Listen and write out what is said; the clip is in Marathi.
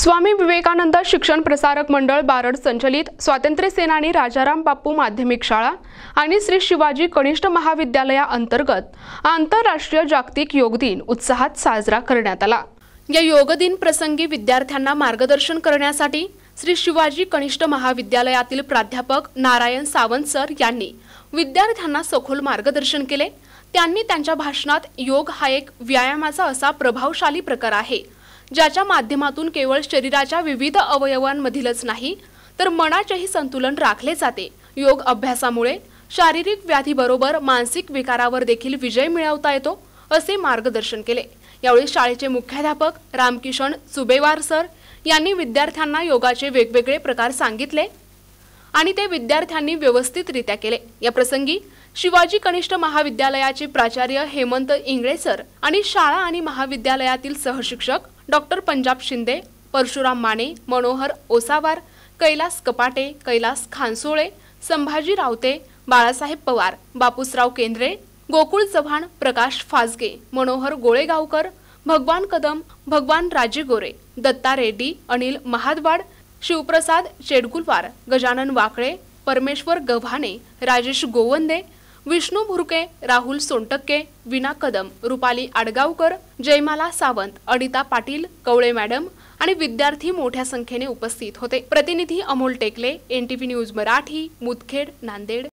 स्वामी विवेकानंद शिक्षण प्रसारक मंडळ बारड संचलित स्वातंत्र्य सेनानी राजाराम बापू माध्यमिक शाळा आणि श्री शिवाजी कनिष्ठ महाविद्यालया अंतर्गत आंतरराष्ट्रीय जागतिक योग दिन उत्साहात साजरा करण्यात आला। या योग दिन प्रसंगी विद्यार्थ्यांना मार्गदर्शन करण्यासाठी श्री शिवाजी कनिष्ठ महाविद्यालयातील प्राध्यापक नारायण सावंत सर यांनी विद्यार्थ्यांना सखोल मार्गदर्शन केले। त्यांनी त्यांच्या भाषणात योग हा एक व्यायामाचा असा प्रभावशाली प्रकार आहे ज्याच्या माध्यमातून केवळ शरीराच्या विविध अवयवांमधीलच नाही तर मनाचेही संतुलन राखले जाते। योग अभ्यासामुळे शारीरिक व्याधीबरोबर मानसिक विकारावर देखील विजय मिळवता येतो असे मार्गदर्शन केले। यावेळी शाळेचे मुख्याध्यापक रामकिशन सुबेवार सर यांनी विद्यार्थ्यांना योगाचे वेगवेगळे प्रकार सांगितले आणि ते विद्यार्थ्यांनी व्यवस्थितरित्या केले। या प्रसंगी शिवाजी कनिष्ठ महाविद्यालयाचे प्राचार्य हेमंत इंगळे सर आणि शाळा आणि महाविद्यालयातील सहशिक्षक डॉक्टर पंजाब शिंदे, परशुराम माने, मनोहर ओसावार, कैलास कपाटे, कैलास खानसोळे, संभाजी रावते, बाळासाहेब पवार, बापूसराव केंद्रे, गोकुळ चव्हाण, प्रकाश फाजगे, मनोहर गोळेगावकर, भगवान कदम, भगवान राजेगोरे, दत्ता रेड्डी, अनिल महादवाड, शिवप्रसाद चेडकुलवार, गजानन वाकळे, परमेश्वर गव्हाणे, राजेश गोवंदे, विष्णू भुरके, राहुल सोनटक्के, विना कदम, रुपाली आडगावकर, जयमाला सावंत, अनिता पाटील, कवळे मॅडम आणि विद्यार्थी मोठ्या संख्येने उपस्थित होते। प्रतिनिधी अमोल टेकले, NTV न्यूज मराठी, मुदखेड, नांदेड।